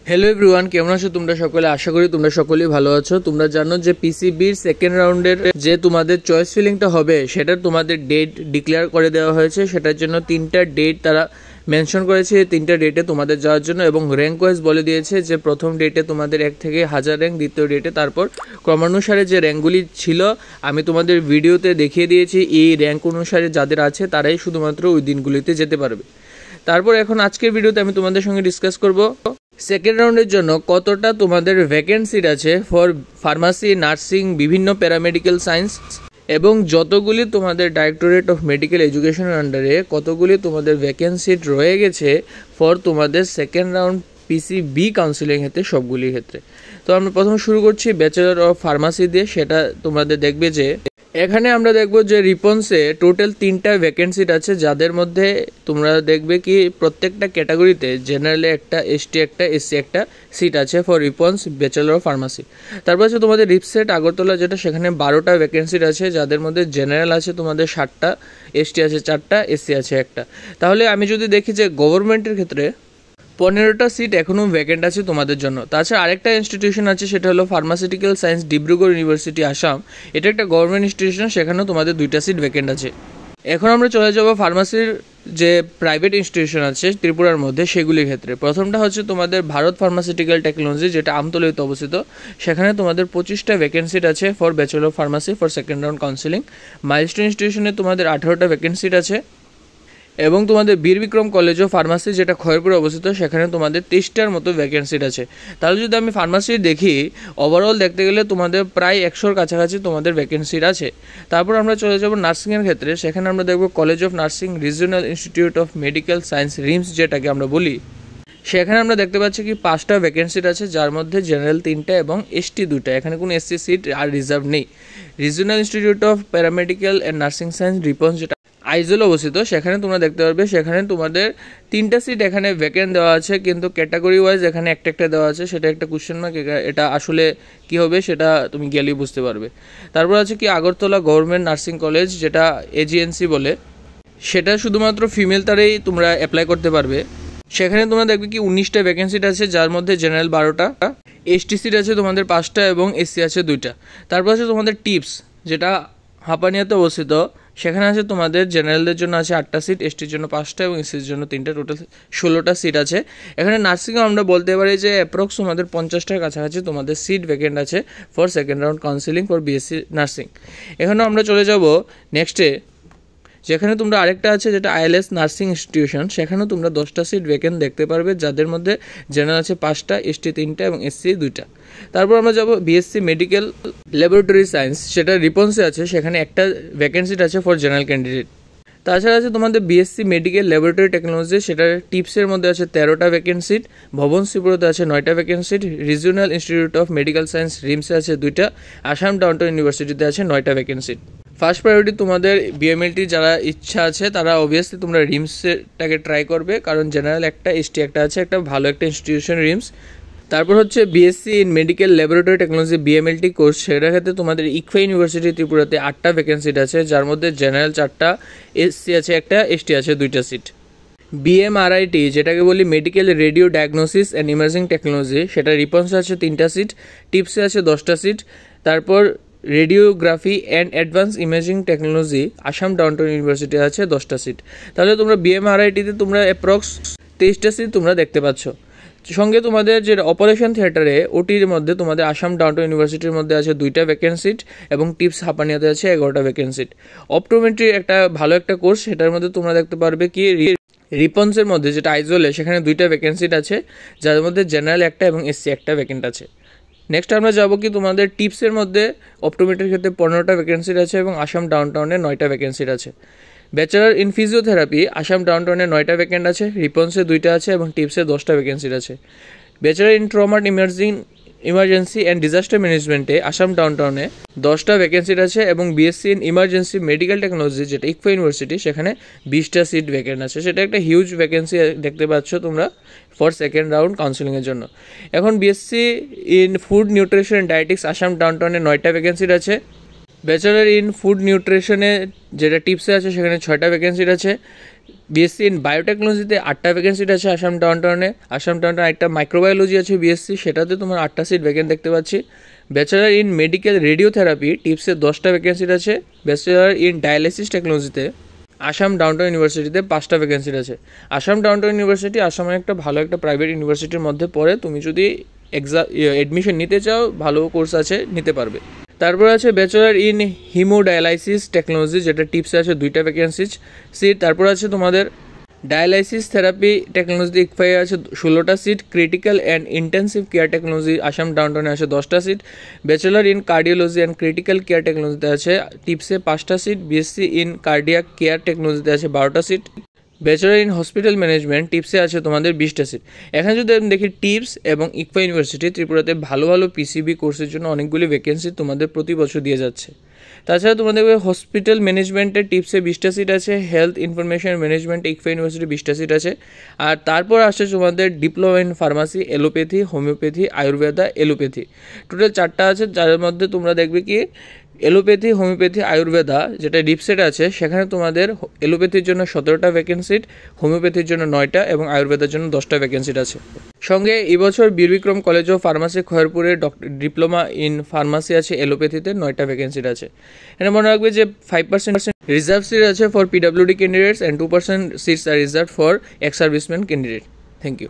Hello everyone, কেমন আছো তোমরা সকলে? আশা করি তোমরা সকলেই ভালো আছো। তোমরা জানো যে পিসিবির সেকেন্ড রাউন্ডের যে তোমাদের চয়েস ফিলিংটা হবে সেটা তোমাদের ডেট ডিক্লেয়ার করে দেওয়া হয়েছে। সেটার জন্য 3টা ডেট তারা মেনশন করেছে। 3টা ডেটে তোমাদের যাওয়ার জন্য এবং র্যাঙ্ক ওয়াইজ বলে দিয়েছে যে প্রথম ডেটে তোমাদের 1 থেকে 1000 র্যাঙ্ক, দ্বিতীয় ডেটে তারপর ক্রমানুসারে যে র্যাঙ্কগুলি ছিল আমি তোমাদের ভিডিওতে দেখিয়ে দিয়েছি। এই র্যাঙ্ক অনুসারে যাদের আছে তারাই শুধুমাত্র ওই দিনগুলিতে যেতে পারবে। তারপর এখন আজকের ভিডিওতে আমি তোমাদের সঙ্গে ডিসকাস করব সেকেন্ড রাউন্ডের জন্য কতটা তোমাদের ভ্যাকেন্সি আছে ফর ফার্মাসি, নার্সিং, বিভিন্ন প্যারামেডিক্যাল সায়েন্স এবং যতগুলি তোমাদের ডাইরেক্টরেট অফ মেডিকেল এডুকেশনের আন্ডারে কতগুলি তোমাদের ভ্যাকেন্সি রয়ে গেছে ফর তোমাদের সেকেন্ড রাউন্ড পিসিবি কাউন্সিলিং ক্ষেত্রে, সবগুলির ক্ষেত্রে। তো আমরা প্রথমে শুরু করছি ব্যাচেলর অফ ফার্মাসি দিয়ে। সেটা তোমাদের দেখবে যে এখানে আমরা দেখব যে রিপন্সে টোটাল 3টা ভ্যাকেন্সি আছে, যাদের মধ্যে তোমরা দেখবে কি প্রত্যেকটা ক্যাটাগরিতে জেনারেলে একটা, এসটি একটা, এসসি একটা সিট আছে for Ripon's bachelor of pharmacy. তারপর আছে তোমাদের রিপসেট আগরতলা, যেটা সেখানে 12টা ভ্যাকেন্সি আছে, যাদের মধ্যে জেনারেল আছে তোমাদের 7টা, এসটি আছে 4টা, এসসি আছে 1টা। তাহলে আমি যদি দেখি যে গভর্নমেন্টের ক্ষেত্রে 15টা সিট এখনও ভ্যাকেন্ট আছে তোমাদের জন্য। তাছাড়া আরেকটা ইনস্টিটিউশন আছে, সেটা হলো pharmaceutical science Dibrugarh university Assam. এটা একটা গভর্নমেন্ট ইনস্টিটিউশন, সেখানেও তোমাদের 2টা সিট ভ্যাকেন্ট আছে। এখন আমরা চলে যাব ফার্মাসির যে প্রাইভেট ইনস্টিটিউশন আছে ত্রিপুরার মধ্যে, সেগুলির ক্ষেত্রে। প্রথমটা হচ্ছে তোমাদের ভারত ফার্মাসিউটিক্যাল টেকনোলজি, যেটা আমতলীতে অবস্থিত। সেখানে তোমাদের 25টা ভ্যাকেন্সি আছে for bachelor of pharmacy for second round counselling. Milestone ইনস্টিটিউশনে তোমাদের 18টা ভ্যাকেন্সি আছে এবং তোমাদের বীর বিক্রম কলেজ অফ ফার্মাসি, যেটা খয়েরপুরে অবস্থিত, সেখানে তোমাদের 23টার মতো ভ্যাকেন্সি আছে। তাহলে যদি আমি ফার্মাসি দেখি, ওভারঅল দেখতে গেলে তোমাদের প্রায় 100-র কাছাকাছি তোমাদের ভ্যাকেন্সি আছে। তারপর আমরা চলে যাব নার্সিংয়ের ক্ষেত্রে। সেখানে আমরা দেখব college of nursing, regional institute of medical science, rims যেটাকে আমরা বলি। সেখানে আমরা দেখতে পাচ্ছি কি 5টা ভ্যাকেন্সি আছে, যার মধ্যে জেনারেল 3টা এবং এসটি 2টা। এখানে কোনো এসসি সিট আর রিজার্ভ নেই। Regional institute of paramedical and nursing science RIPANS, যেটা আইজল অবস্থিত, সেখানে তোমরা দেখতে পারবে সেখানে তোমাদের 3টা সিট এখানে ভ্যাকেন্ট দেওয়া আছে, কিন্তু ক্যাটাগরি ওয়াইজ এখানে একটা দেওয়া আছে। সেটা একটা কোশ্চেন মার্ক, এটা আসলে কি হবে সেটা তুমি গেলেই বুঝতে পারবে। তারপর আছে কি আগরতলা গভর্নমেন্ট নার্সিং কলেজ, যেটা এজিএনসি বলে, সেটা শুধুমাত্র ফিমেল তারাই তোমরা অ্যাপ্লাই করতে পারবে। সেখানে তোমরা দেখবে কি 19টা ভ্যাকেন্সি আছে, যার মধ্যে জেনারেল 12টা, এসটি সিট আছে তোমাদের 5টা এবং এসসি আছে 2টা। তারপর আছে তোমাদের টিপস, যেটা হাপানিয়াতে অবস্থিত। সেখানে আছে তোমাদের জেনারেলদের জন্য আছে 8টা সিট, এসটির জন্য 5টা এবং এসসির জন্য 3টা, টোটাল 16টা সিট আছে। এখানে নার্সিংও আমরা বলতে পারি যে অ্যাপ্রক্স তোমাদের 50টার কাছাকাছি তোমাদের সিট ভ্যাকেন্ট আছে for second round counselling for BSc nursing. এখানেও আমরা চলে যাব নেক্সটে, যেখানে তোমরা আরেকটা আছে যেটা আইএলএস নার্সিং ইনস্টিটিউশন। সেখানেও তোমরা 10টা সিট ভ্যাকেন্ট দেখতে পারবে, যাদের মধ্যে জেনারেল আছে 5টা, এসটি 3টা এবং এসসি 2টা। তারপর আমরা যাব বিএসসি মেডিকেল ল্যাবরেটরি সায়েন্স, সেটা রিপন্সে আছে। সেখানে একটা ভ্যাকেন্সি আছে ফর জেনারেল ক্যান্ডিডেট। তাছাড়া আছে তোমাদের বিএসসি মেডিকেল ল্যাবরেটরি টেকনোলজি, সেটা টিপসের মধ্যে আছে 13টা ভ্যাকেন্সি, ভবন শ্রীপুরতে আছে 9টা vacancy, regional institute of medical science রিমসে আছে 2টা, আসাম ডাউনটাউন ইউনিভার্সিটিতে আছে 9টা ভ্যাকেন্সি। ফার্স্ট প্রায়োরিটি তোমাদের বিএমএলটি যারা ইচ্ছা আছে তারা অবভিয়াসলি তোমরা রিমসটাকে ট্রাই করবে, কারণ জেনারেল একটা, এসটি একটা আছে, একটা ভালো একটা ইনস্টিটিউশন রিমস। তারপর হচ্ছে BSc in medical laboratory technology BMLT course, সেটার ক্ষেত্রে তোমাদের ইকফা ইউনিভার্সিটি ত্রিপুরাতে 8টা ভ্যাকেন্সি আছে, যার মধ্যে জেনারেল 4টা, এসসি আছে একটা, এসটি আছে 2টা সিট। বিএমআরআইটি, যেটাকে বলি medical radio diagnosis and emerging technology, সেটা রিপন্সে আছে 3টা সিট, টিপসে আছে 10টা সিট। তারপর radiography and advance imaging technology, Assam downtown university আছে 10টা সিট। তাহলে তোমরা বিএমআরআইটিতে তোমরা অ্যাপ্রক্স 23টা সিট তোমরা দেখতে পাচ্ছ। সঙ্গে তোমাদের যে অপারেশন থিয়েটারে ওটির মধ্যে তোমাদের আসাম ডাউনটাউন ইউনিভার্সিটির মধ্যে আছে 2টা ভ্যাকেন্সি এবং টিপস হাপানিয়াতে আছে 11টা ভ্যাকেন্সি। অপটোমেট্রি একটা ভালো একটা কোর্স, সেটার মধ্যে তোমরা দেখতে পারবে কি রিপন্সের মধ্যে, যেটা আইজলে, সেখানে 2টা ভ্যাকেন্সি আছে, যার মধ্যে জেনারেল একটা এবং এসসি একটা ভ্যাকেন্ট আছে। নেক্সট আমরা যাবো কি তোমাদের টিপসের মধ্যে অপটোমেট্রির ক্ষেত্রে 15টা ভ্যাকেন্সি আছে এবং আসাম ডাউনটাউনে 9টা ভ্যাকেন্সি আছে। ব্যাচেলার ইন ফিজিওথেরাপি, আসাম ডাউনটাউনে 9টা ভ্যাকেন্ট আছে, রিপন্সে 2টা আছে এবং টিপসে 10টা ভ্যাকেন্সি আছে। Bachelor in trauma emergency and disaster ম্যানেজমেন্টে আসাম ডাউনটাউনে 10টা ভ্যাকেন্সি আছে এবং BSc in emergency medical technology, যেটা ইকফা ইউনিভার্সিটি, সেখানে 20টা সিট ভ্যাকেন্ট আছে। সেটা একটা হিউজ ভ্যাকেন্সি দেখতে পাচ্ছ তোমরা ফর সেকেন্ড রাউন্ড কাউন্সিলিংয়ের জন্য। এখন BSc in food nutrition and dietetics, Assam ডাউনটাউনে 9টা ভ্যাকেন্সি আছে। ব্যাচেলার ইন ফুড নিউট্রিশনে যেটা টিপসে আছে, সেখানে 6টা ভ্যাকেন্সি আছে। বিএসসি ইন বায়োটেকনোলজিতে 8টা ভ্যাকেন্সি আছে আসাম ডাউনটাউনে। একটা মাইক্রোবায়োলজি আছে বিএসসি, সেটাতে তোমার 8টা সিট ভ্যাকেন্ট দেখতে পাচ্ছি। ব্যাচেলার ইন মেডিকেল রেডিওথেরাপি টিপসে 10টা ভ্যাকেন্সি আছে। ব্যাচেলার ইন ডায়ালিসিস টেকনোলজিতে আসাম ডাউনটাউন ইউনিভার্সিটিতে 5টা ভ্যাকেন্সি আছে। আসাম ডাউনটাউন ইউনিভার্সিটি আসামের একটা ভালো একটা প্রাইভেট ইউনিভার্সিটির মধ্যে পড়ে, তুমি যদি এডমিশন নিতে চাও ভালো কোর্স আছে, নিতে পারবে। তারপর আছে ব্যাচেলার ইন হিমোডায়ালাইসিস টেকনোলজি, যেটা টিপসে আছে 2টা ভ্যাকেন্সি সিট। তারপর আছে তোমাদের ডায়ালাইসিস থেরাপি টেকনোলজি ইকফাই আছে 16টা seat. Critical and intensive care technology Assam ডাউনটাউনে আছে 10টা seat. Bachelor in cardiology and critical care টেকনোলজিতে আছে টিপসে 5টা seat. BSc in cardiac care টেকনোলজিতে আছে 12টা seat. Bachelor in hospital management টিপসে আছে তোমাদের 20টা সিট। এখানে যদি আমি দেখি টিপস এবং ইকফা ইউনিভার্সিটি ত্রিপুরাতে ভালো ভালো পিসিবি কোর্সের জন্য অনেকগুলি ভ্যাকেন্সি তোমাদের প্রতি বছর দিয়ে যাচ্ছে। তাছাড়া তোমাদের হসপিটাল ম্যানেজমেন্টের টিপসে 20টা সিট আছে। Health information management ICFAI university 20টা সিট আছে। আর তারপর আসছে তোমাদের diploma in pharmacy, allopathy, homeopathy, Ayurveda, allopathy, total 4টা আছে। যার মধ্যে তোমরা দেখবে কি এলোপ্যাথি, হোমিওপ্যাথি, আয়ুর্বেদা যেটা ডিপসেট আছে, সেখানে তোমাদের এলোপ্যাথির জন্য 17টা ভ্যাকেন্সি, হোমিওপ্যাথির জন্য 9টা এবং আয়ুর্বেদার জন্য 10টা ভ্যাকেন্সি আছে। সঙ্গে এবছর বীরবিক্রম কলেজ অফ ফার্মাসি খয়েরপুরে ডিপ্লোমা ইন ফার্মাসি আছে, এলোপ্যাথিতে 9টা ভ্যাকেন্সি আছে। এটা মনে রাখবে যে 5% রিজার্ভ সিট আছে for PWD candidates and 2% seats are reserve for ex serviceman candidate. Thank you.